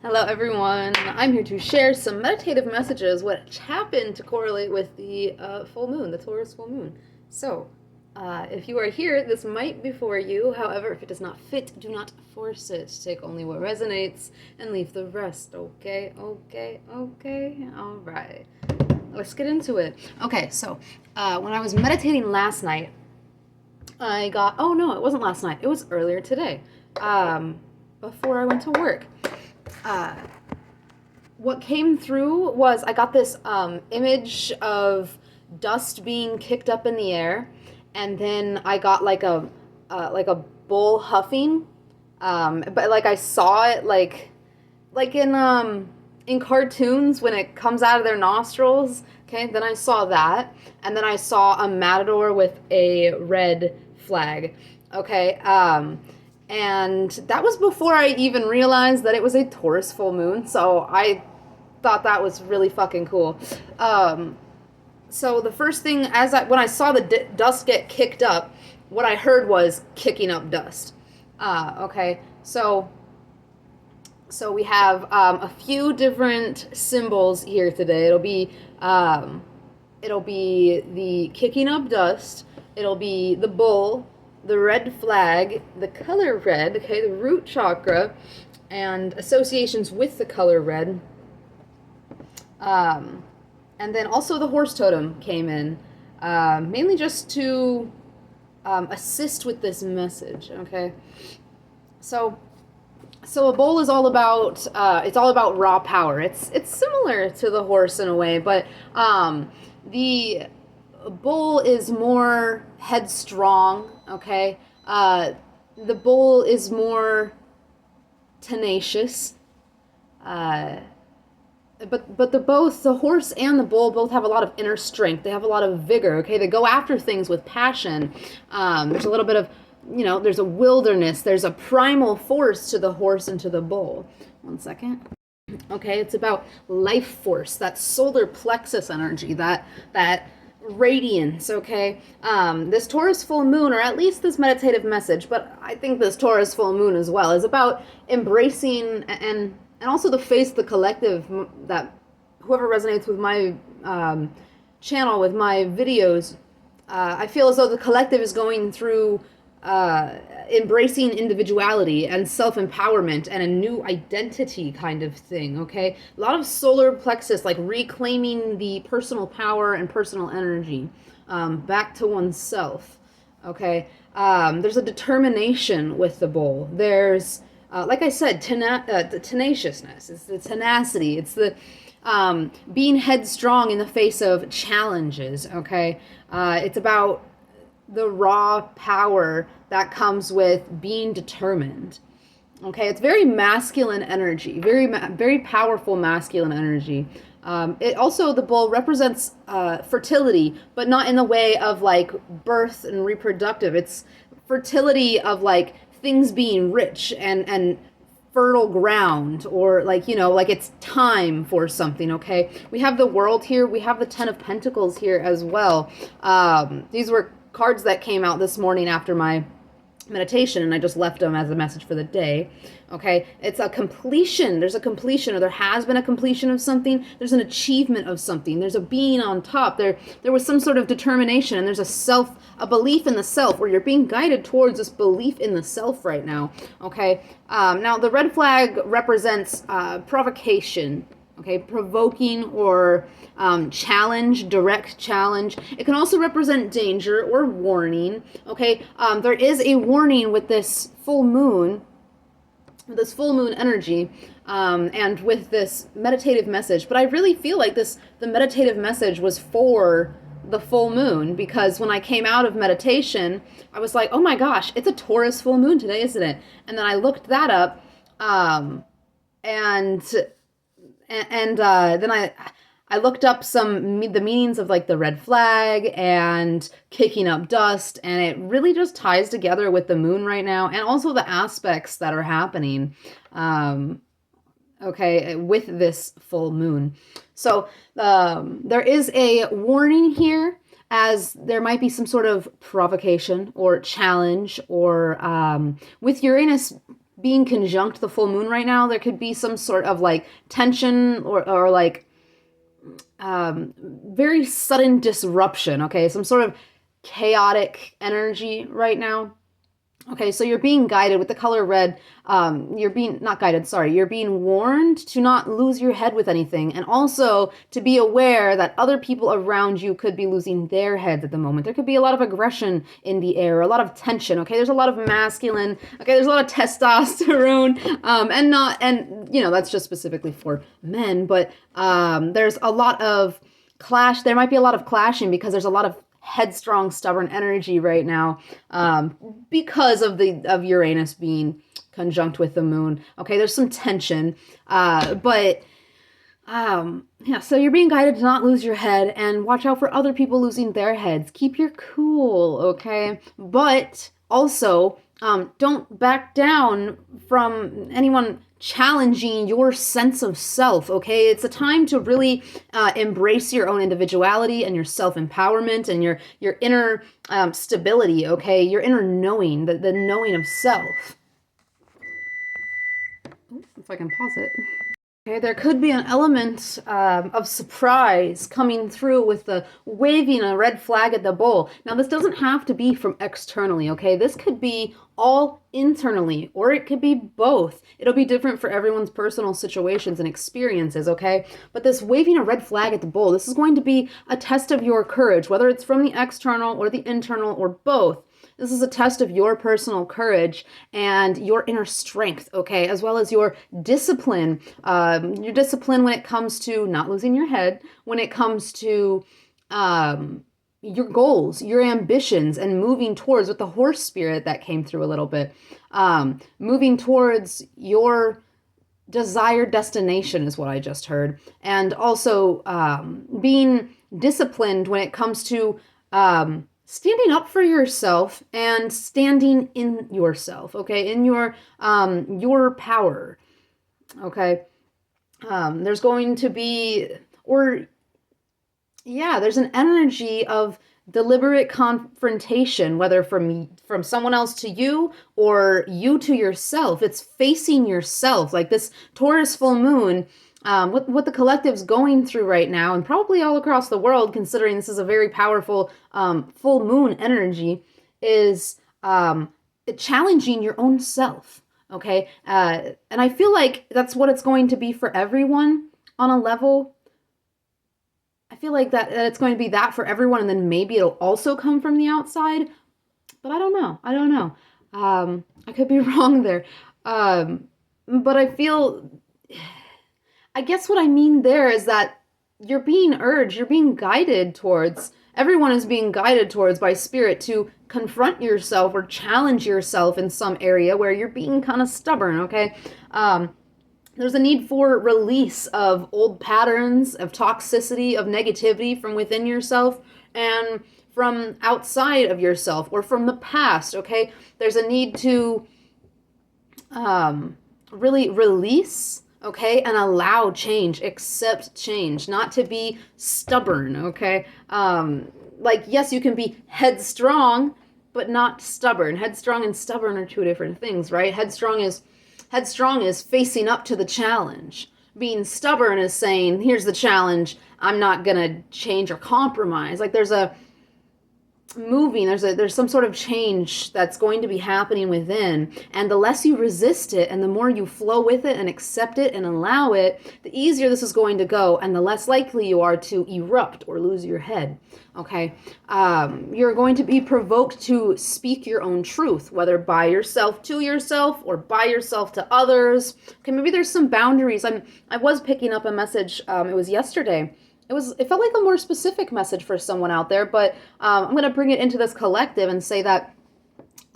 Hello everyone, I'm here to share some meditative messages which happen to correlate with the full moon, the Taurus full moon. So, if you are here, this might be for you. However, if it does not fit, do not force it. Take only what resonates and leave the rest, okay? Okay? Alright. Let's get into it. Okay, so when I was meditating last night, I got, oh no, it wasn't last night, it was earlier today, before I went to work. What came through was I got this image of dust being kicked up in the air, and then I got like a bull huffing, but like I saw it like in cartoons when it comes out of their nostrils. Okay, then I saw that, and then I saw a matador with a red flag. Okay, and that was before I even realized that it was a Taurus full moon, so I thought that was really fucking cool. So the first thing, when I saw the dust get kicked up, what I heard was kicking up dust. Okay, so we have a few different symbols here today. It'll be the kicking up dust. It'll be the bull, the red flag, the color red, okay, the root chakra, and associations with the color red. And then also the horse totem came in, mainly just to assist with this message, okay? So a bull is all about it's all about raw power. It's similar to the horse in a way, but the bull is more headstrong, okay? The bull is more tenacious. But the horse and the bull both have a lot of inner strength. They have a lot of vigor, okay? They go after things with passion. There's a little bit of, there's a wilderness. There's a primal force to the horse and to the bull. One second. Okay, it's about life force, that solar plexus energy, that radiance, okay? This Taurus full moon, or at least this meditative message, but I think this Taurus full moon as well, is about embracing and also the face, the collective, that whoever resonates with my channel, with my videos, I feel as though the collective is going through embracing individuality and self-empowerment and a new identity kind of thing, okay? A lot of solar plexus, like reclaiming the personal power and personal energy back to oneself, okay? There's a determination with the bull. There's, like I said, the tenaciousness. It's the tenacity. It's the being headstrong in the face of challenges, okay? It's about the raw power that comes with being determined. Okay, it's very masculine energy, very powerful masculine energy. It also, the bull represents fertility, but not in the way of like birth and reproductive. It's fertility of like things being rich and fertile ground, or like, like it's time for something, okay? We have the world here. We have the Ten of Pentacles here as well. These were cards that came out this morning after my meditation, and I just left them as a message for the day. Okay, it's a completion. There's a completion, or there has been a completion of something. There's an achievement of something. There's a being on top. There was some sort of determination, and there's a belief in the self, where you're being guided towards this belief in the self right now. Okay, now the red flag represents provocation. Okay, provoking or challenge, direct challenge. It can also represent danger or warning. Okay, there is a warning with this full moon energy, and with this meditative message. But I really feel like the meditative message was for the full moon, because when I came out of meditation, I was like, oh my gosh, it's a Taurus full moon today, isn't it? And then I looked that up, and then I looked up the meanings of like the red flag and kicking up dust, and it really just ties together with the moon right now, and also the aspects that are happening, okay, with this full moon. So there is a warning here, as there might be some sort of provocation or challenge, or with Uranus being conjunct the full moon right now, there could be some sort of like tension or like very sudden disruption, okay? Some sort of chaotic energy right now. Okay, so you're being guided with the color red. You're being, not guided, sorry, you're being warned to not lose your head with anything, and also to be aware that other people around you could be losing their heads at the moment. There could be a lot of aggression in the air, a lot of tension, okay? There's a lot of masculine, okay? There's a lot of testosterone, and you know, that's just specifically for men, but there's a lot of clash. There might be a lot of clashing because there's a lot of headstrong, stubborn energy right now, because of Uranus being conjunct with the moon. Okay, there's some tension, but yeah. So you're being guided to not lose your head and watch out for other people losing their heads. Keep your cool, okay? But also, don't back down from anyone challenging your sense of self, okay? It's a time to really embrace your own individuality and your self-empowerment and your inner stability, okay? Your inner knowing, the knowing of self. Ooh, if I can pause it. Okay, there could be an element of surprise coming through with the waving a red flag at the bull. Now, this doesn't have to be from externally, okay? This could be all internally, or it could be both. It'll be different for everyone's personal situations and experiences, okay? But this waving a red flag at the bull, this is going to be a test of your courage, whether it's from the external or the internal or both. This is a test of your personal courage and your inner strength, okay, as well as your discipline. Your discipline when it comes to not losing your head, when it comes to your goals, your ambitions, and moving towards, with the horse spirit that came through a little bit, moving towards your desired destination is what I just heard. And also being disciplined when it comes to standing up for yourself and standing in yourself, okay, in your power, okay. There's going to be, there's an energy of deliberate confrontation, whether from someone else to you or you to yourself. It's facing yourself, like this Taurus full moon. What the collective's going through right now, and probably all across the world, considering this is a very powerful full moon energy, is challenging your own self, okay? And I feel like that's what it's going to be for everyone on a level. I feel like that it's going to be that for everyone, and then maybe it'll also come from the outside, but I don't know. I could be wrong there. But I feel... I guess what I mean there is that you're being urged, you're being guided towards, everyone is being guided towards by spirit to confront yourself or challenge yourself in some area where you're being kind of stubborn, okay? There's a need for release of old patterns, of toxicity, of negativity from within yourself and from outside of yourself or from the past, okay? There's a need to really release, okay, and allow change, accept change, not to be stubborn, okay? Like, yes, you can be headstrong, but not stubborn. Headstrong and stubborn are two different things, right? Headstrong is facing up to the challenge. Being stubborn is saying, here's the challenge, I'm not gonna change or compromise. Like, there's some sort of change that's going to be happening within, and the less you resist it and the more you flow with it and accept it and allow it, the easier this is going to go and the less likely you are to erupt or lose your head, okay? You're going to be provoked to speak your own truth, whether by yourself to yourself or by yourself to others. Okay, maybe there's some boundaries. I was picking up a message, it was yesterday. It felt like a more specific message for someone out there, but I'm going to bring it into this collective and say that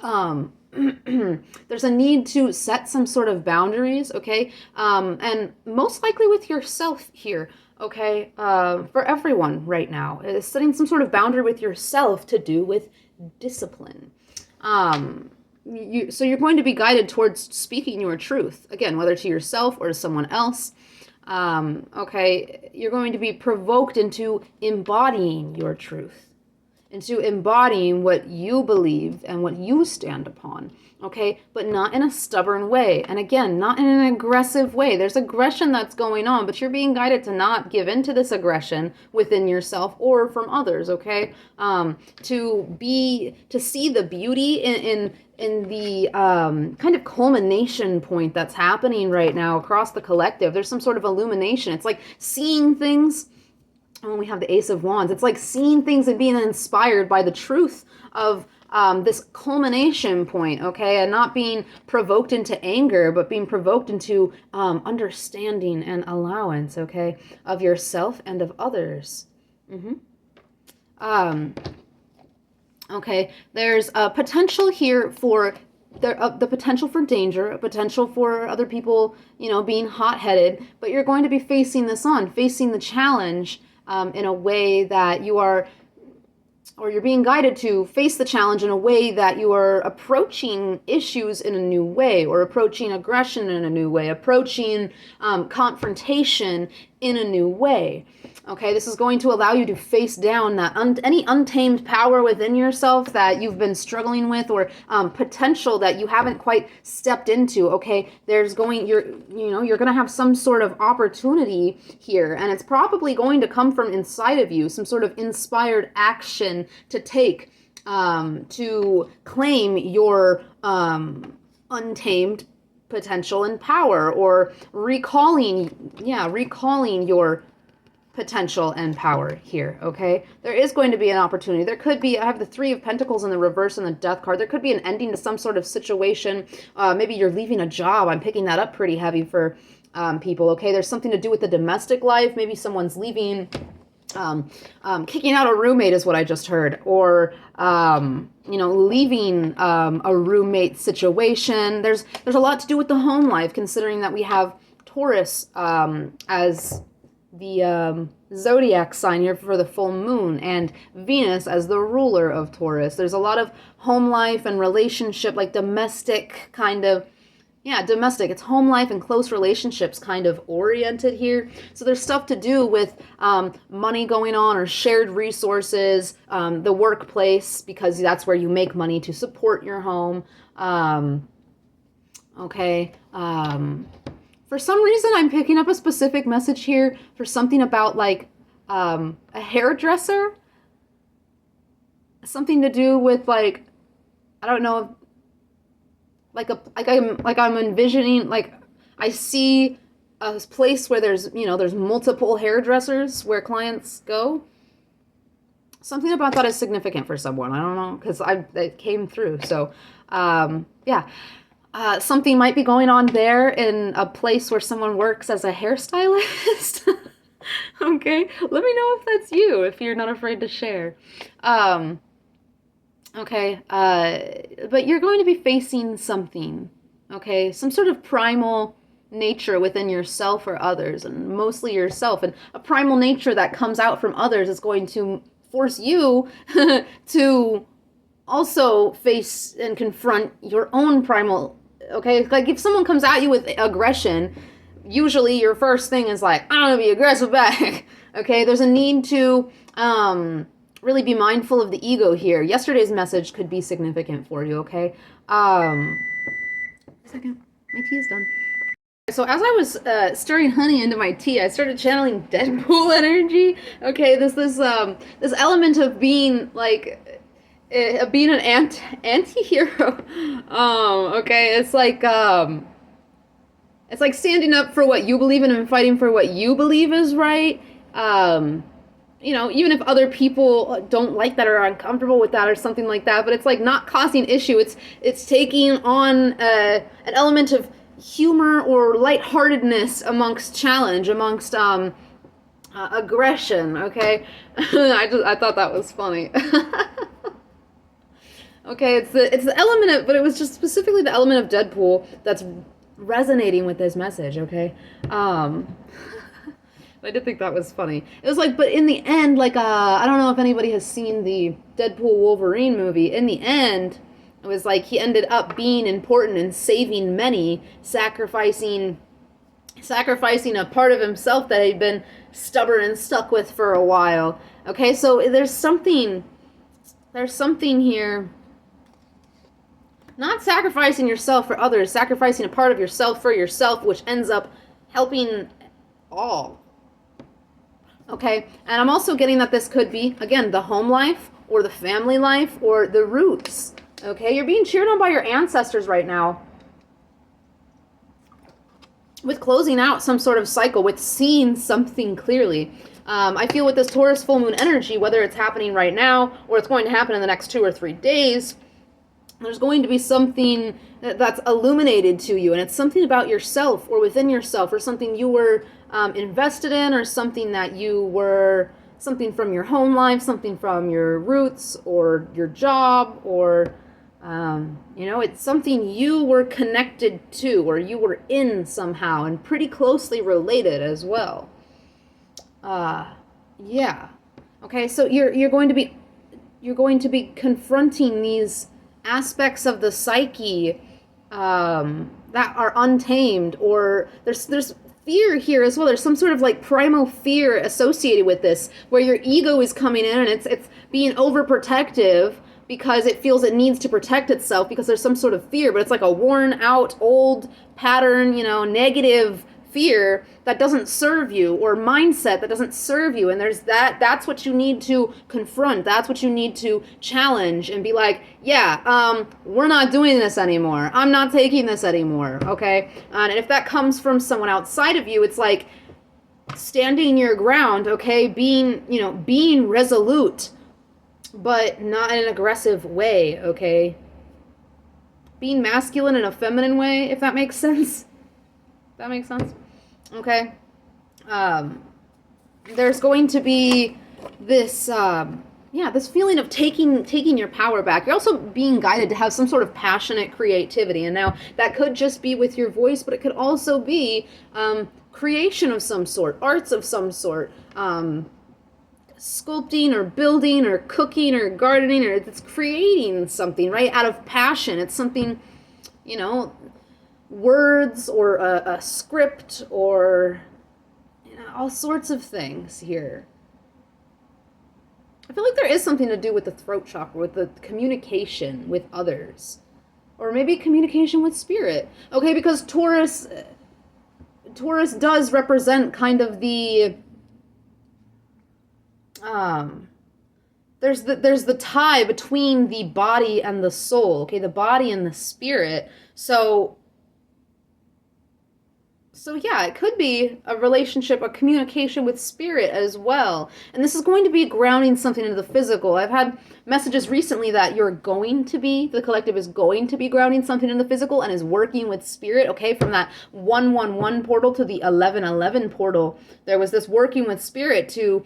there's a need to set some sort of boundaries, okay? And most likely with yourself here, okay? For everyone right now, is setting some sort of boundary with yourself to do with discipline. So you're going to be guided towards speaking your truth, again, whether to yourself or to someone else. Okay, you're going to be provoked into embodying your truth, into embodying what you believe and what you stand upon, okay? But not in a stubborn way. And again, not in an aggressive way. There's aggression that's going on, but you're being guided to not give into this aggression within yourself or from others, okay? To see the beauty in the kind of culmination point that's happening right now across the collective. There's some sort of illumination. It's like seeing things. When we have the Ace of Wands, it's like seeing things and being inspired by the truth of this culmination point, okay? And not being provoked into anger, but being provoked into understanding and allowance, okay? Of yourself and of others. Okay, there's a potential here for the potential for danger, a potential for other people, being hot-headed, but you're going to be facing the challenge in a way that you're being guided to face the challenge in a way that you are approaching issues in a new way, or approaching aggression in a new way, approaching confrontation in a new way. Okay, this is going to allow you to face down that any untamed power within yourself that you've been struggling with, or potential that you haven't quite stepped into. Okay, you're going to have some sort of opportunity here, and it's probably going to come from inside of you, some sort of inspired action to take to claim your untamed potential and power, or recalling your potential and power here, okay? There is going to be an opportunity. There could be, I have the Three of Pentacles in the reverse and the Death card. There could be an ending to some sort of situation. Maybe you're leaving a job. I'm picking that up pretty heavy for people, okay? There's something to do with the domestic life. Maybe someone's leaving, kicking out a roommate is what I just heard, or leaving a roommate situation. There's a lot to do with the home life, considering that we have Taurus as the zodiac sign here for the full moon, and Venus as the ruler of Taurus. There's a lot of home life and relationship, like domestic kind of, domestic. It's home life and close relationships kind of oriented here. So there's stuff to do with money going on, or shared resources, the workplace, because that's where you make money to support your home. For some reason, I'm picking up a specific message here for something about like a hairdresser. Something to do with like, I don't know, I'm envisioning, like I see a place where there's multiple hairdressers where clients go. Something about that is significant for someone. I don't know, because it came through. So, something might be going on there in a place where someone works as a hairstylist. Okay, let me know if that's you, if you're not afraid to share. But you're going to be facing something, okay? Some sort of primal nature within yourself or others, and mostly yourself. And a primal nature that comes out from others is going to force you to also face and confront your own primal. Okay, like if someone comes at you with aggression, usually your first thing is like, I'm gonna be aggressive back. Okay, there's a need to really be mindful of the ego here. Yesterday's message could be significant for you, okay? Second, my tea is done. So as I was stirring honey into my tea, I started channeling Deadpool energy. Okay, this element of being like, being an anti-hero. Okay, it's like standing up for what you believe in and fighting for what you believe is right. Even if other people don't like that or are uncomfortable with that or something like that, but it's like not causing issue. It's taking on an element of humor or lightheartedness amongst challenge, amongst aggression. Okay, I thought that was funny. Okay, it's the element of, but it was just specifically the element of Deadpool that's resonating with this message, okay? I did think that was funny. It was like, but in the end, like, I don't know if anybody has seen the Deadpool Wolverine movie. In the end, it was like he ended up being important and saving many, sacrificing a part of himself that he'd been stubborn and stuck with for a while. Okay, so there's something there's something here. Not sacrificing yourself for others, sacrificing a part of yourself for yourself, which ends up helping all. Okay, and I'm also getting that this could be, again, the home life or the family life or the roots. Okay, you're being cheered on by your ancestors right now. With closing out some sort of cycle, with seeing something clearly. I feel with this Taurus full moon energy, whether it's happening right now or it's going to happen in the next 2 or 3 days, there's going to be something that's illuminated to you, and it's something about yourself or within yourself or something you were invested in or something that you were, something from your home life, something from your roots or your job or, it's something you were connected to or you were in somehow and pretty closely related as well. Yeah. Okay, so you're going to be confronting these aspects of the psyche that are untamed, or there's fear here as well. There's some sort of like primal fear associated with this, where your ego is coming in and it's being overprotective because it feels it needs to protect itself because there's some sort of fear, but it's like a worn out old pattern, negative fear that doesn't serve you, or mindset that doesn't serve you. And that's what you need to confront. That's what you need to challenge and be like, yeah, we're not doing this anymore. I'm not taking this anymore. Okay. And if that comes from someone outside of you, it's like standing your ground. Okay. Being resolute, but not in an aggressive way. Okay. Being masculine in a feminine way, if that makes sense. That makes sense? Okay. There's going to be this, this feeling of taking your power back. You're also being guided to have some sort of passionate creativity. And now that could just be with your voice, but it could also be creation of some sort, arts of some sort, sculpting or building or cooking or gardening, or it's creating something, right? Out of passion. It's something, words or a script or all sorts of things here. I feel like there is something to do with the throat chakra, with the communication with others, or maybe communication with spirit. Okay, because Taurus does represent kind of the there's the tie between the body and the soul. Okay, the body and the spirit. So yeah, it could be a relationship, a communication with spirit as well. And this is going to be grounding something into the physical. I've had messages recently that the collective is going to be grounding something in the physical and is working with spirit, okay? From that 111 portal to the 1111 portal, there was this working with spirit to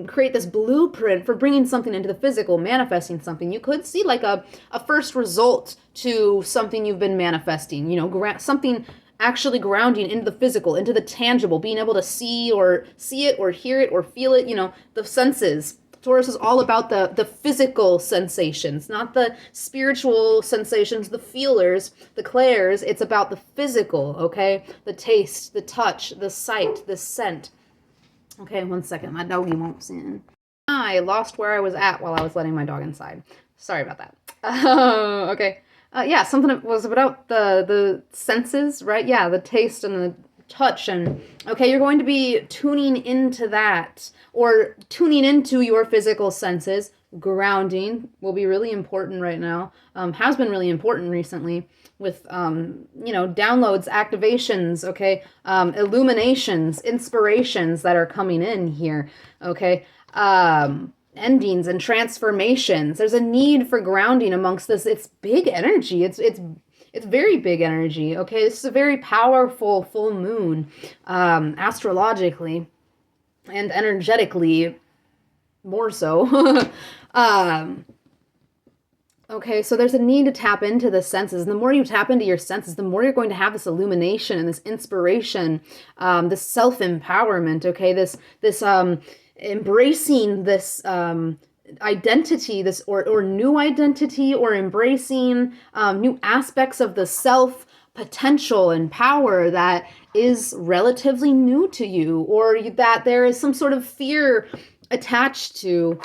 create this blueprint for bringing something into the physical, manifesting something. You could see like a first result to something you've been manifesting, something actually grounding into the physical, into the tangible, being able to see it or hear it or feel it, the senses. Taurus is all about the physical sensations, not the spiritual sensations, the feelers, the clairs. It's about the physical, okay? The taste, the touch, the sight, the scent. Okay, 1 second. My doggy won't sin. I lost where I was at while I was letting my dog inside. Sorry about that. Okay. Something was about the senses, right? Yeah, the taste and the touch. And, okay, you're going to be tuning into that, or tuning into your physical senses. Grounding will be really important right now. Has been really important recently with, downloads, activations, okay, illuminations, inspirations that are coming in here, okay? Endings and transformations. There's a need for grounding amongst this. It's big energy. It's very big energy. Okay, this is a very powerful full moon, astrologically and energetically, more so. Okay, so there's a need to tap into the senses. And the more you tap into your senses, the more you're going to have this illumination and this inspiration, this self-empowerment. Okay, this embracing this identity, this or new identity, or embracing new aspects of the self potential and power that is relatively new to you, or that there is some sort of fear attached to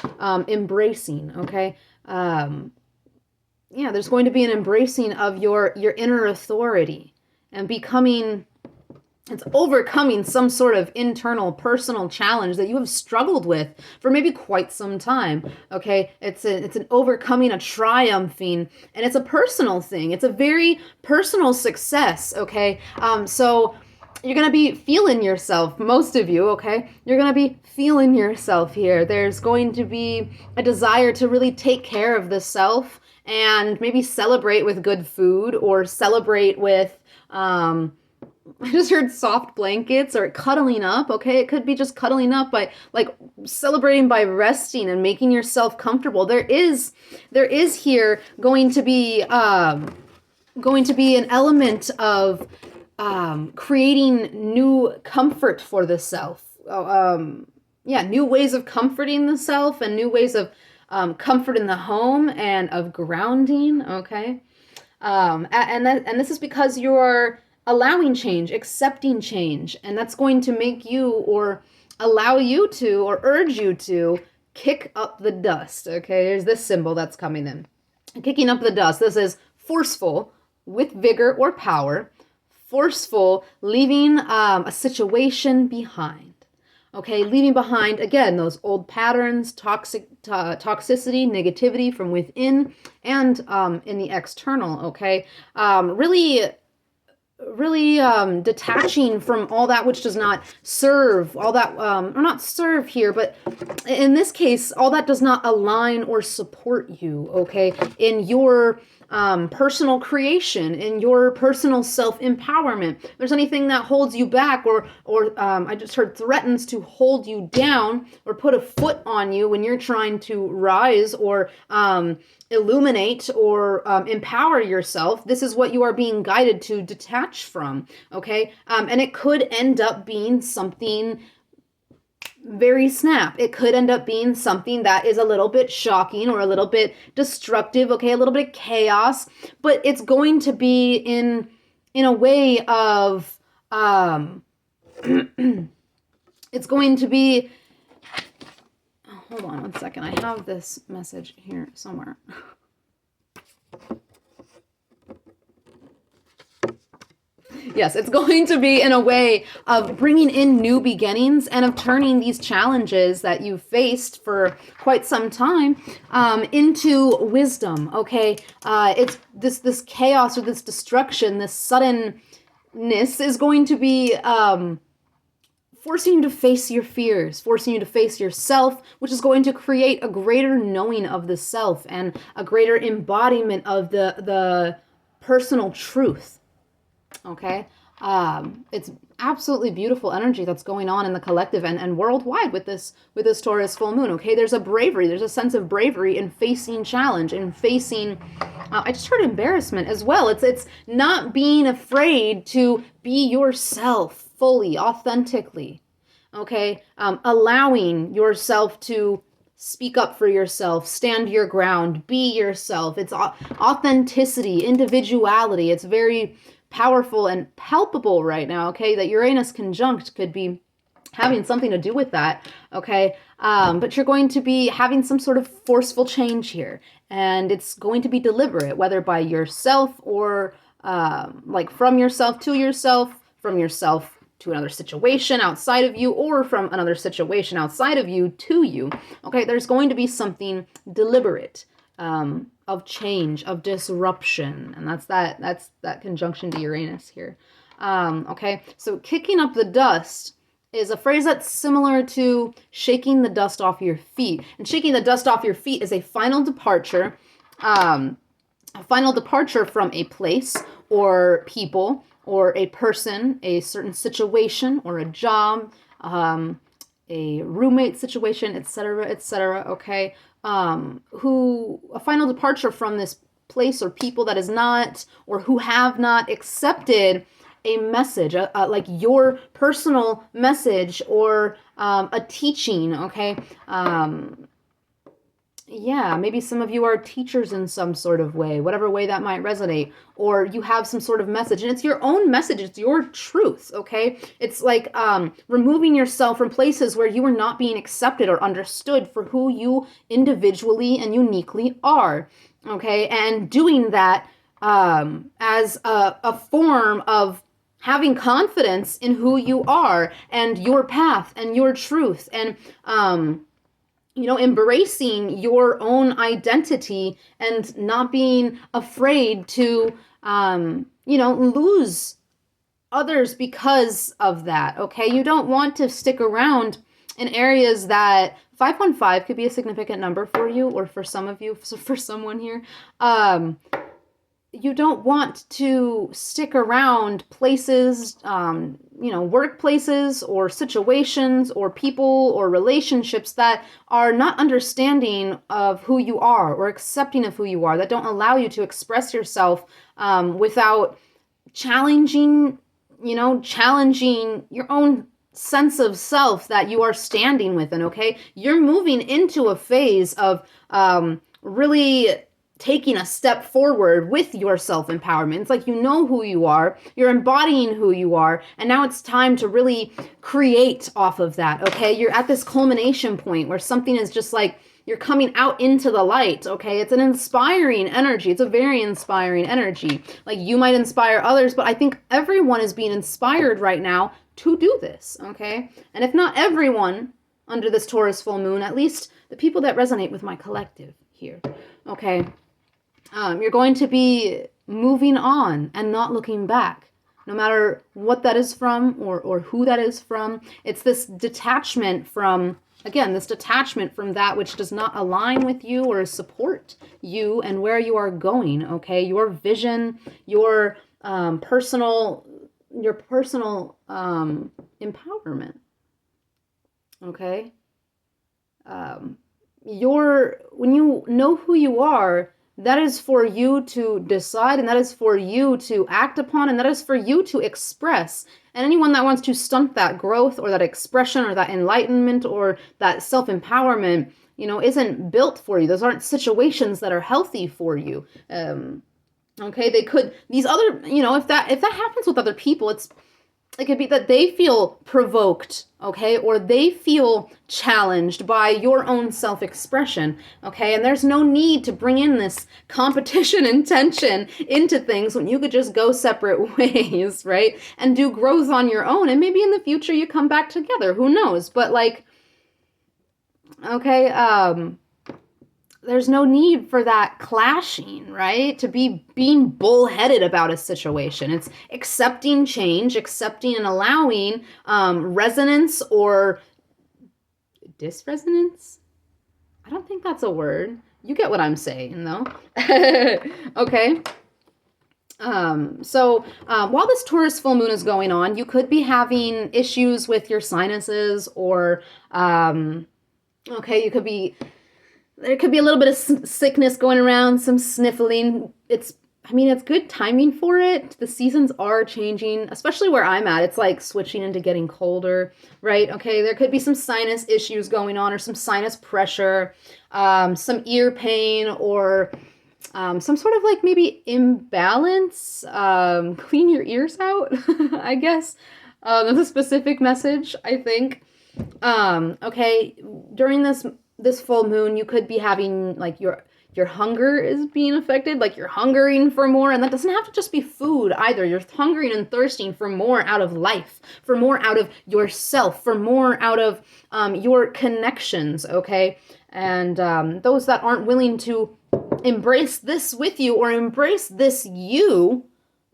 embracing, okay? Yeah, there's going to be an embracing of your inner authority and becoming, it's overcoming some sort of internal personal challenge that you have struggled with for maybe quite some time. Okay, it's an overcoming, a triumphing, and it's a personal thing. It's a very personal success. Okay, so you're gonna be feeling yourself, most of you. Okay, you're gonna be feeling yourself here. There's going to be a desire to really take care of the self and maybe celebrate with good food or celebrate with I just heard soft blankets or cuddling up. Okay, it could be just cuddling up by like celebrating by resting and making yourself comfortable. There is here going to be an element of creating new comfort for the self. Yeah, new ways of comforting the self and new ways of comfort in the home and of grounding. Okay, and this is because you're allowing change, accepting change, and that's going to make you or allow you to or urge you to kick up the dust. Okay, there's this symbol that's coming in. Kicking up the dust. This is forceful with vigor or power, forceful, leaving a situation behind. Okay, leaving behind, again, those old patterns, toxicity, negativity from within and in the external, okay? Really detaching from all that which does not serve, all that, or not serve here, but in this case, all that does not align or support you, okay, in your personal creation, in your personal self-empowerment. If there's anything that holds you back or I just heard threatens to hold you down or put a foot on you when you're trying to rise or illuminate or empower yourself, this is what you are being guided to detach from, okay? And it could end up being something very snap. It could end up being something that is a little bit shocking or a little bit destructive, okay, a little bit of chaos, but it's going to be in a way of it's going to be, hold on one second. I have this message here somewhere. Yes, it's going to be in a way of bringing in new beginnings and of turning these challenges that you've faced for quite some time into wisdom, okay? It's this chaos or this destruction, this suddenness is going to be forcing you to face your fears, forcing you to face yourself, which is going to create a greater knowing of the self and a greater embodiment of the personal truth. Okay, it's absolutely beautiful energy that's going on in the collective and worldwide with this Taurus full moon. Okay, there's a sense of bravery in facing challenge, in facing. I just heard embarrassment as well. It's not being afraid to be yourself fully, authentically. Okay, allowing yourself to speak up for yourself, stand your ground, be yourself. It's authenticity, individuality. It's very powerful and palpable right now, okay? That Uranus conjunct could be having something to do with that, okay? But you're going to be having some sort of forceful change here, and it's going to be deliberate, whether by yourself or like from yourself to yourself, from yourself to another situation outside of you, or from another situation outside of you to you, okay? There's going to be something deliberate. Of change, of disruption, and that's that conjunction to Uranus here. Okay, so kicking up the dust is a phrase that's similar to shaking the dust off your feet. And shaking the dust off your feet is a final departure from a place or people or a person, a certain situation or a job, a roommate situation, etc., okay? A final departure from this place or people that is not, or who have not accepted a message, like your personal message or a teaching, okay? Yeah, maybe some of you are teachers in some sort of way, whatever way that might resonate, or you have some sort of message, and it's your own message, it's your truth, okay? It's like removing yourself from places where you are not being accepted or understood for who you individually and uniquely are, okay? And doing that as a form of having confidence in who you are and your path and your truth and embracing your own identity and not being afraid to, lose others because of that. Okay. You don't want to stick around in areas that 515 could be a significant number for you or for some of you, for someone here. You don't want to stick around places, workplaces or situations or people or relationships that are not understanding of who you are or accepting of who you are, that don't allow you to express yourself without challenging, challenging your own sense of self that you are standing within, okay? You're moving into a phase of really taking a step forward with your self-empowerment. It's like you know who you are, you're embodying who you are, and now it's time to really create off of that, okay? You're at this culmination point where something is just like you're coming out into the light, okay? It's an inspiring energy. It's a very inspiring energy. Like you might inspire others, but I think everyone is being inspired right now to do this, okay? And if not everyone under this Taurus full moon, at least the people that resonate with my collective here, okay? You're going to be moving on and not looking back, no matter what that is from or who that is from. It's this detachment from, again, this detachment from that which does not align with you or support you and where you are going, okay? Your vision, your personal empowerment, okay? When you know who you are, that is for you to decide, and that is for you to act upon, and that is for you to express. And anyone that wants to stunt that growth or that expression or that enlightenment or that self-empowerment, isn't built for you. Those aren't situations that are healthy for you. Okay, they could, these other, if that happens with other people, it could be that they feel provoked, okay, or they feel challenged by your own self-expression, okay, and there's no need to bring in this competition and tension into things when you could just go separate ways, right, and do growth on your own, and maybe in the future you come back together, who knows, but like, okay, there's no need for that clashing, right? To be being bullheaded about a situation. It's accepting change, accepting and allowing resonance or disresonance. I don't think that's a word. You get what I'm saying, though. Okay. While this Taurus full moon is going on, you could be having issues with your sinuses or, okay, there could be a little bit of sickness going around, some sniffling. It's good timing for it. The seasons are changing, especially where I'm at. It's like switching into getting colder, right? Okay, there could be some sinus issues going on or some sinus pressure, some ear pain or some sort of like maybe imbalance. Clean your ears out, I guess. That's a specific message, I think. Okay, during this full moon, you could be having like your hunger is being affected, like you're hungering for more, and that doesn't have to just be food either. You're hungering and thirsting for more out of life, for more out of yourself, for more out of your connections, okay? And those that aren't willing to embrace this with you or embrace this you,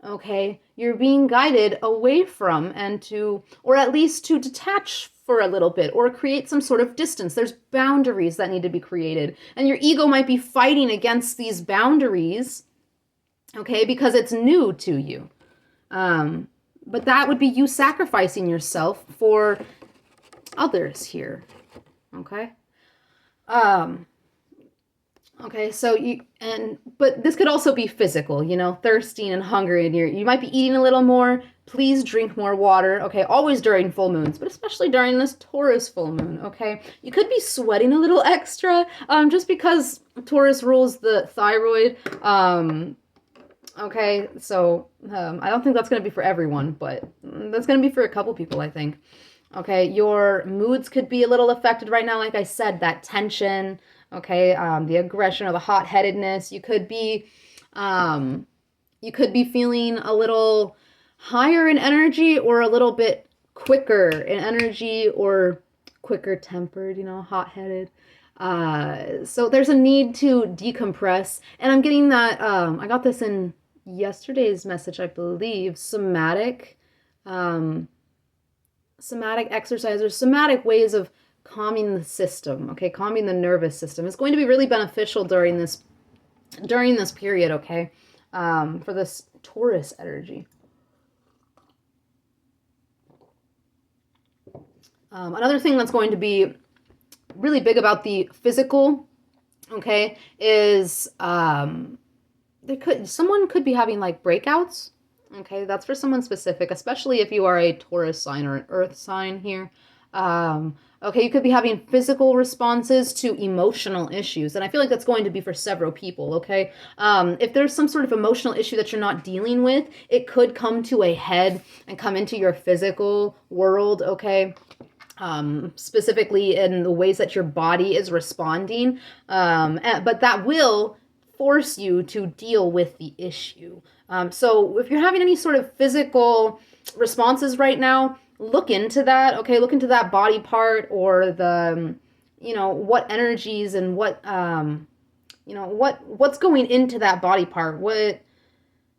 okay, you're being guided away from and to, or at least to detach for a little bit or create some sort of distance. There's boundaries that need to be created. And your ego might be fighting against these boundaries, okay, because it's new to you. But that would be you sacrificing yourself for others here, okay? Okay, but this could also be physical, thirsting and hungry, and you might be eating a little more. Please drink more water, okay? Always during full moons, but especially during this Taurus full moon, okay? You could be sweating a little extra, just because Taurus rules the thyroid. Okay, so I don't think that's going to be for everyone, but that's going to be for a couple people, I think. Okay, your moods could be a little affected right now. Like I said, that tension, okay, the aggression or the hot-headedness. You could be feeling a little higher in energy or a little bit quicker in energy or quicker tempered, hot-headed. So there's a need to decompress. And I'm getting that, I got this in yesterday's message, I believe, somatic exercises, somatic ways of calming the system, okay, calming the nervous system. It's going to be really beneficial during this period, okay, for this Taurus energy. Another thing that's going to be really big about the physical, okay, is someone could be having like breakouts. Okay, that's for someone specific, especially if you are a Taurus sign or an Earth sign here. Okay, you could be having physical responses to emotional issues, and I feel like that's going to be for several people, okay? If there's some sort of emotional issue that you're not dealing with, it could come to a head and come into your physical world, okay? Specifically in the ways that your body is responding, but that will force you to deal with the issue. So if you're having any sort of physical responses right now, look into that, okay? Look into that body part or the, what energies and what's going into that body part.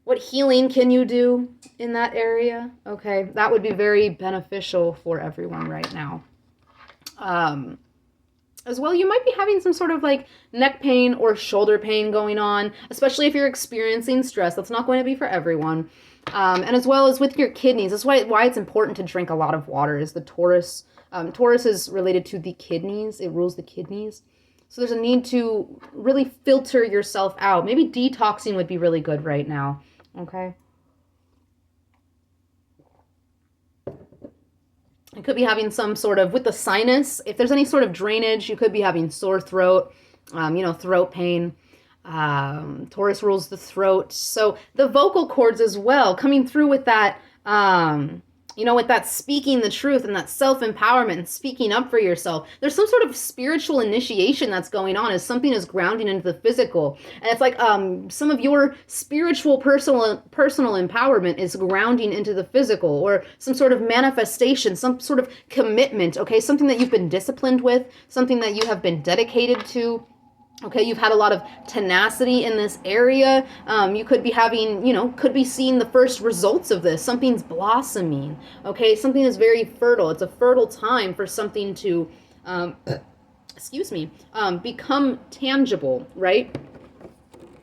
What healing can you do in that area? Okay, that would be very beneficial for everyone right now. As well, you might be having some sort of like neck pain or shoulder pain going on, especially if you're experiencing stress. That's not going to be for everyone. And as well as with your kidneys. That's why it's important to drink a lot of water, is the Taurus. Taurus is related to the kidneys. It rules the kidneys. So there's a need to really filter yourself out. Maybe detoxing would be really good right now. Okay. You could be having some sort of, with the sinus, if there's any sort of drainage, you could be having sore throat, throat pain. Taurus rules the throat. So the vocal cords as well, coming through with that, with that speaking the truth and that self-empowerment and speaking up for yourself. There's some sort of spiritual initiation that's going on as something is grounding into the physical. And it's like some of your spiritual personal empowerment is grounding into the physical, or some sort of manifestation, some sort of commitment, okay? Something that you've been disciplined with, something that you have been dedicated to. Okay, you've had a lot of tenacity in this area. You could be having, could be seeing the first results of this. Something's blossoming. Okay, something is very fertile. It's a fertile time for something to, become tangible, right?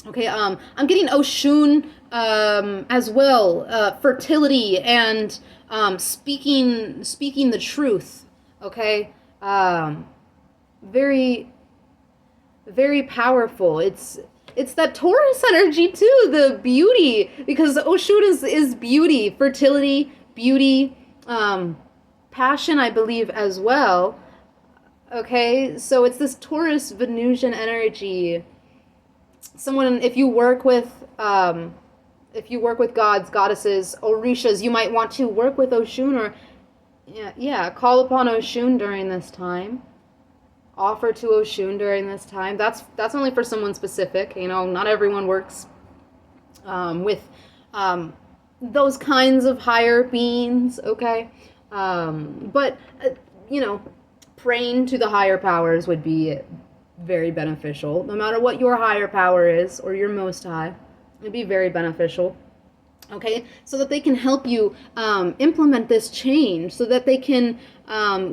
Okay, I'm getting Oshun as well. Fertility and speaking the truth. Okay, very powerful. It's that Taurus energy too, the beauty, because Oshun is beauty, fertility, beauty, passion, I believe, as well. Okay, so it's this Taurus Venusian energy. Someone, if you work with gods, goddesses, orishas, you might want to work with Oshun, or call upon Oshun during this time. Offer to Oshun during this time. That's only for someone specific. Not everyone works with those kinds of higher beings, okay? But praying to the higher powers would be very beneficial. No matter what your higher power is, or your most high, it'd be very beneficial. Okay, so that they can help you implement this change, so that they can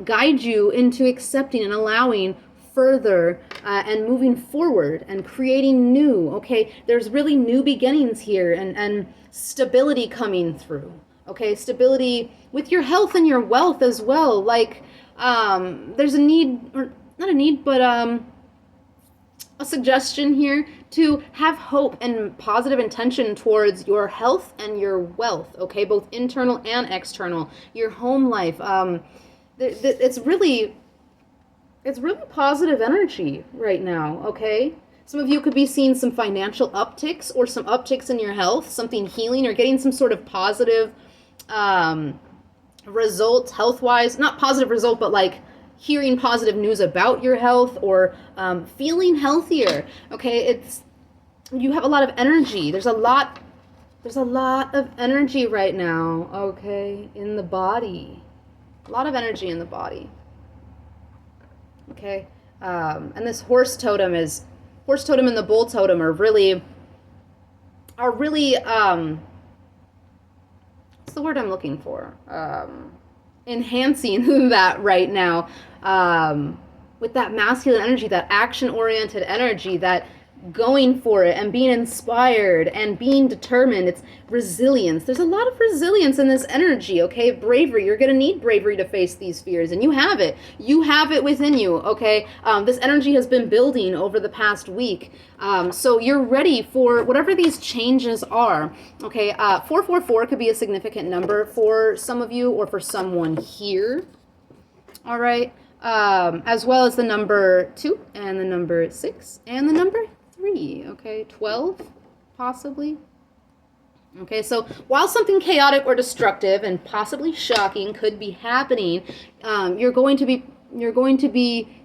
guide you into accepting and allowing further and moving forward and creating new. Okay, there's really new beginnings here, and stability coming through. Okay, stability with your health and your wealth as well. Like there's a need, or not a need, but a suggestion here to have hope and positive intention towards your health and your wealth, okay, both internal and external, your home life. It's really positive energy right now, okay? Some of you could be seeing some financial upticks or some upticks in your health, something healing, or getting some sort of positive results health-wise. Not positive result, but like hearing positive news about your health, or feeling healthier, okay? You have a lot of energy. There's a lot of energy right now, okay, in the body. A lot of energy in the body. Okay, and this horse totem and the bull totem are really what's the word I'm looking for? Enhancing that right now, with that masculine energy, that action-oriented energy, that going for it and being inspired and being determined. It's resilience. There's a lot of resilience in this energy, okay? Bravery. You're going to need bravery to face these fears, and you have it. You have it within you, okay? This energy has been building over the past week, so you're ready for whatever these changes are, okay? 444 could be a significant number for some of you or for someone here, all right? As well as the number 2 and the number 6 and the number 3, okay? 12, possibly. Okay, so while something chaotic or destructive and possibly shocking could be happening, you're going to be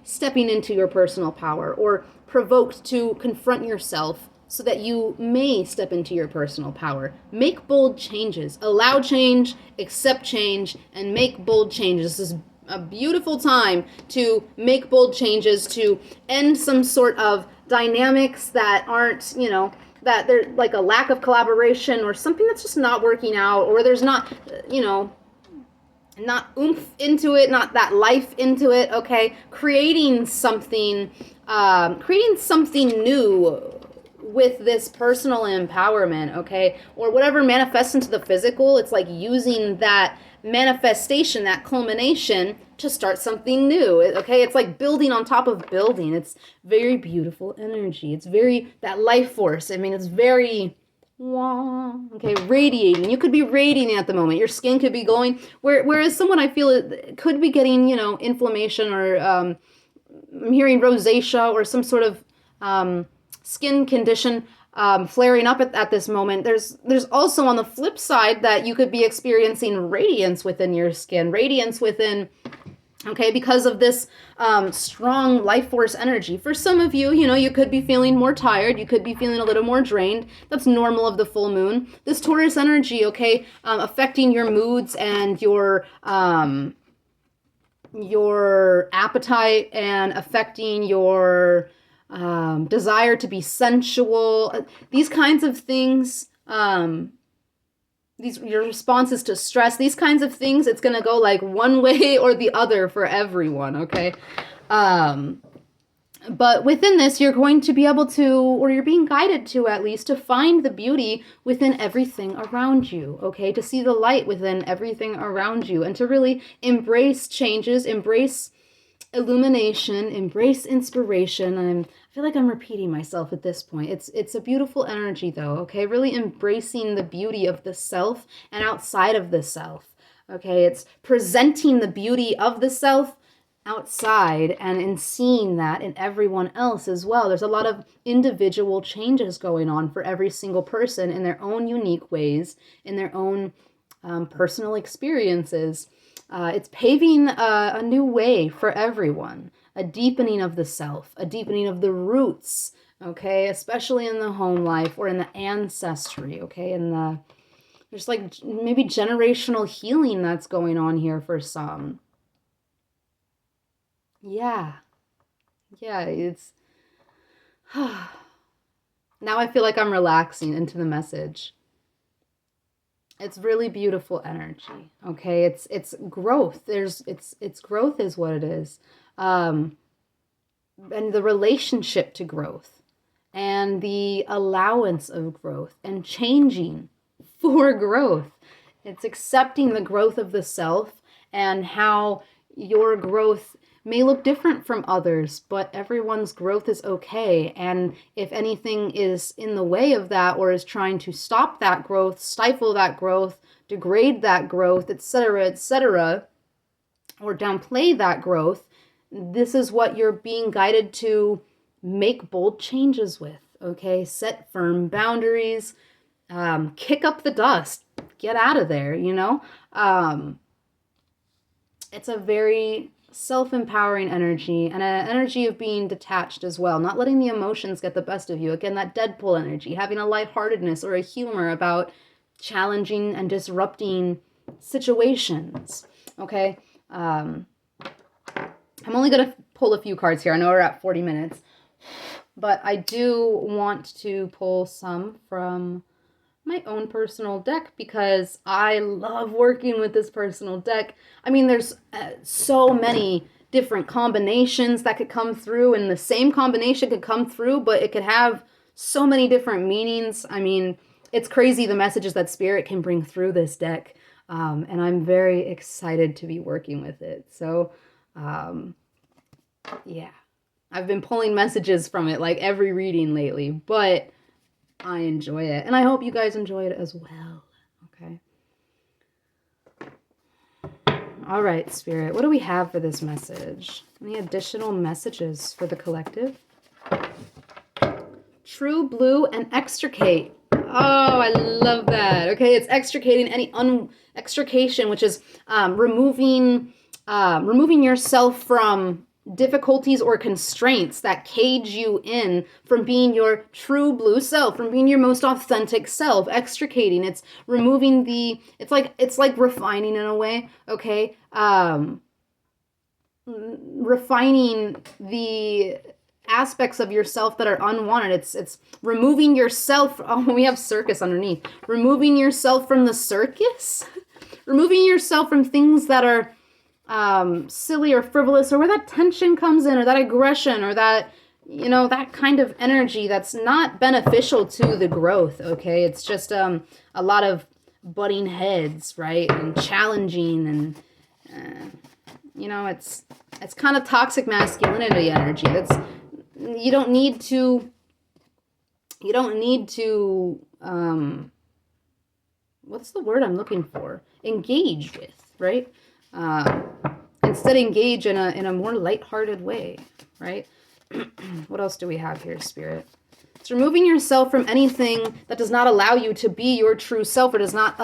stepping into your personal power, or provoked to confront yourself so that you may step into your personal power. Make bold changes. Allow change, accept change, and make bold changes. This is a beautiful time to make bold changes, to end some sort of dynamics that aren't, that there's like a lack of collaboration, or something that's just not working out, or there's not, not oomph into it, not that life into it, okay? Creating something new with this personal empowerment, okay? Or whatever manifests into the physical, it's like using that manifestation, that culmination, to start something new, okay? It's like building on top of building. It's very beautiful energy. It's very, that life force. I mean, it's very, okay, radiating. You could be radiating at the moment. Your skin could be glowing, whereas someone, I feel, it could be getting, inflammation, or I'm hearing rosacea, or some sort of skin condition flaring up at this moment. There's also, on the flip side, that you could be experiencing radiance within your skin, radiance within, okay, because of this strong life force energy. For some of you, you could be feeling more tired. You could be feeling a little more drained. That's normal of the full moon. This Taurus energy, okay, affecting your moods and your appetite, and affecting your desire to be sensual, these kinds of things, your responses to stress, these kinds of things, it's going to go like one way or the other for everyone, okay? But within this, you're going to be able to, or you're being guided to, at least, to find the beauty within everything around you, okay? To see the light within everything around you, and to really embrace changes, embrace illumination, embrace inspiration. I feel like I'm repeating myself at this point. It's a beautiful energy, though, okay? Really embracing the beauty of the self and outside of the self, okay? It's presenting the beauty of the self outside, and in seeing that in everyone else as well. There's a lot of individual changes going on for every single person in their own unique ways, in their own personal experiences. It's paving a new way for everyone, a deepening of the self, a deepening of the roots, okay, especially in the home life, or in the ancestry, okay, there's like maybe generational healing that's going on here for some. Yeah, it's, now I feel like I'm relaxing into the message. It's really beautiful energy, okay? It's growth. It's growth is what it is. And the relationship to growth, and the allowance of growth, and changing for growth. It's accepting the growth of the self, and how your growth may look different from others, but everyone's growth is okay. And if anything is in the way of that or is trying to stop that growth, stifle that growth, degrade that growth, etc., or downplay that growth, this is what you're being guided to make bold changes with, okay? Set firm boundaries, kick up the dust, get out of there, you know? It's a very self-empowering energy and an energy of being detached as well, not letting the emotions get the best of you. Again, that Deadpool energy, having a lightheartedness or a humor about challenging and disrupting situations, okay? I'm only going to pull a few cards here. I know we're at 40 minutes, but I do want to pull some from my own personal deck because I love working with this personal deck. I mean, there's so many different combinations that could come through, and the same combination could come through, but it could have so many different meanings. I mean, it's crazy the messages that Spirit can bring through this deck. And I'm very excited to be working with it. So, yeah, I've been pulling messages from it like every reading lately, but I enjoy it. And I hope you guys enjoy it as well. Okay. All right, Spirit, what do we have for this message? Any additional messages for the collective? True blue and extricate. Oh, I love that. Okay, it's extricating any extrication, which is removing yourself from difficulties or constraints that cage you in from being your true blue self, from being your most authentic self. Extricating, it's removing it's like refining in a way. Okay, refining the aspects of yourself that are unwanted. It's removing yourself. Oh, we have circus underneath. Removing yourself from the circus. Removing yourself from things that are silly or frivolous, or where that tension comes in, or that aggression, or that, you know, that kind of energy that's not beneficial to the growth. Okay, it's just a lot of butting heads, right, and challenging, and you know, it's kind of toxic masculinity energy. That's you don't need to what's the word I'm looking for? Engage with, right? Instead, engage in a more lighthearted way, right? What else do we have here, Spirit? It's removing yourself from anything that does not allow you to be your true self, or does not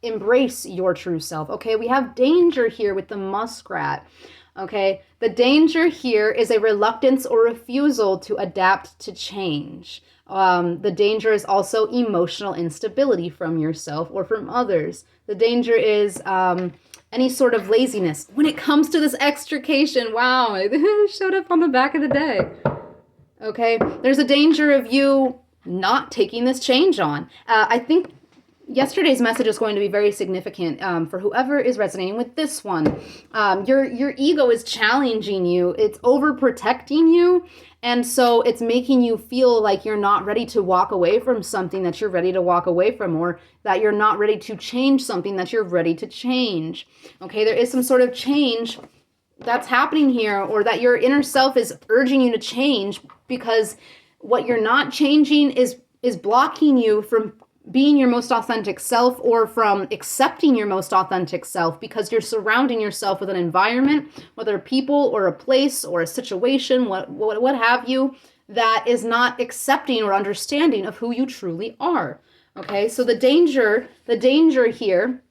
embrace your true self. Okay, we have danger here with the muskrat. Okay, the danger here is a reluctance or refusal to adapt to change. The danger is also emotional instability from yourself or from others. The danger is any sort of laziness. When it comes to this extrication, wow, it showed up on the back of the deck. Okay, there's a danger of you not taking this change on. I think yesterday's message is going to be very significant for whoever is resonating with this one. Your ego is challenging you. It's overprotecting you. And so it's making you feel like you're not ready to walk away from something that you're ready to walk away from, or that you're not ready to change something that you're ready to change. Okay, there is some sort of change that's happening here, or that your inner self is urging you to change, because what you're not changing is blocking you from being your most authentic self, or from accepting your most authentic self, because you're surrounding yourself with an environment, whether people or a place or a situation, what have you, that is not accepting or understanding of who you truly are. Okay, so the danger here,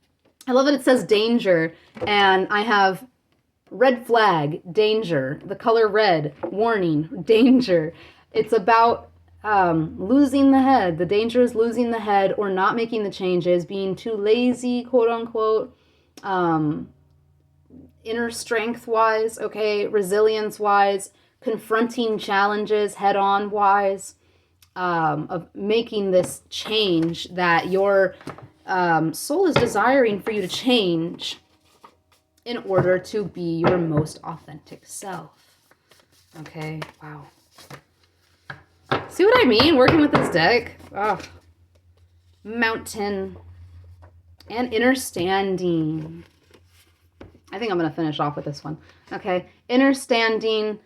I love that it says danger, and I have red flag, danger, the color red, warning, danger. It's about losing the head. The danger is losing the head, or not making the changes, being too lazy, quote unquote, inner strength wise, okay, resilience wise, confronting challenges head on wise, of making this change that your soul is desiring for you to change in order to be your most authentic self. Okay, wow. See what I mean? Working with this deck. Oh. Mountain and understanding. I think I'm going to finish off with this one. Okay. Understanding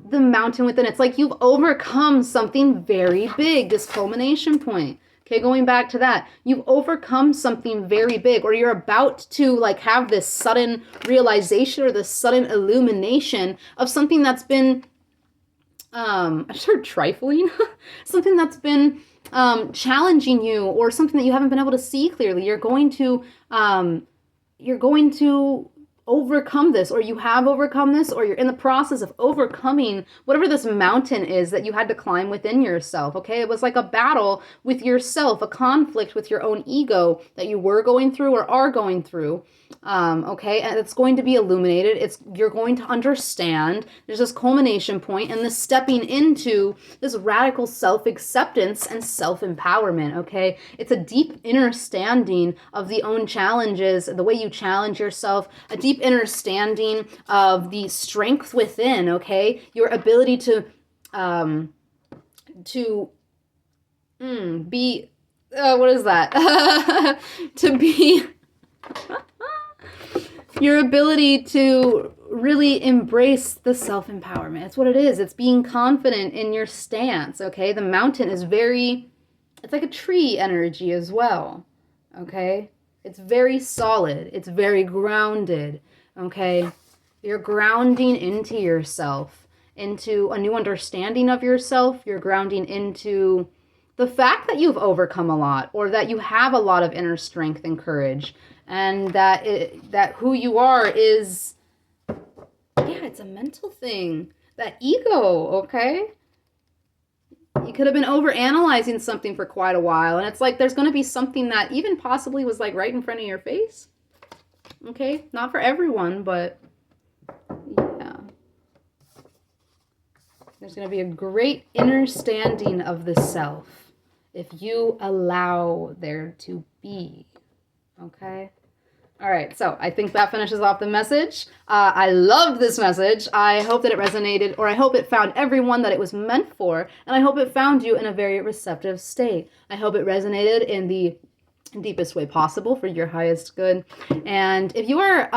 the mountain within. It's like you've overcome something very big, this culmination point. Okay, going back to that, you've overcome something very big, or you're about to like have this sudden realization or this sudden illumination of something that's been, I just heard trifling, something that's been challenging you, or something that you haven't been able to see clearly. You're going to overcome this, or you have overcome this, or you're in the process of overcoming whatever this mountain is that you had to climb within yourself. Okay, it was like a battle with yourself, a conflict with your own ego that you were going through or are going through. Okay, and it's going to be illuminated. You're going to understand. There's this culmination point and this stepping into this radical self-acceptance and self-empowerment. Okay, it's a deep understanding of the own challenges, the way you challenge yourself, a deep understanding of the strength within. Okay, your ability to be what is that? To be your ability to really embrace the self-empowerment. It's what it is. It's being confident in your stance, okay? The mountain is it's like a tree energy as well, okay? It's very solid. It's very grounded, okay? You're grounding into yourself, into a new understanding of yourself. You're grounding into the fact that you've overcome a lot, or that you have a lot of inner strength and courage, and that who you are is, it's a mental thing. That ego, okay? You could have been overanalyzing something for quite a while, and it's like there's going to be something that even possibly was like right in front of your face. Okay? Not for everyone, but yeah. There's going to be a great understanding of the self if you allow there to be. Okay? All right, so I think that finishes off the message. I loved this message. I hope that it resonated, or I hope it found everyone that it was meant for, and I hope it found you in a very receptive state. I hope it resonated in the deepest way possible for your highest good. And if you are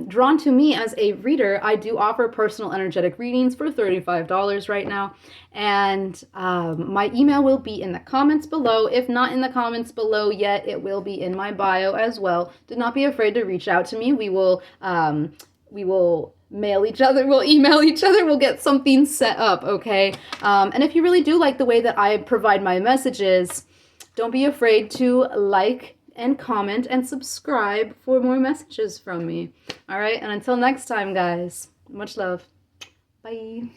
drawn to me as a reader, I do offer personal energetic readings for $35 right now. And my email will be in the comments below. If not in the comments below yet, it will be in my bio as well. Do not be afraid to reach out to me. We will mail each other, we'll email each other, we'll get something set up, okay? And if you really do like the way that I provide my messages, don't be afraid to like and comment and subscribe for more messages from me. All right, and until next time, guys, much love. Bye.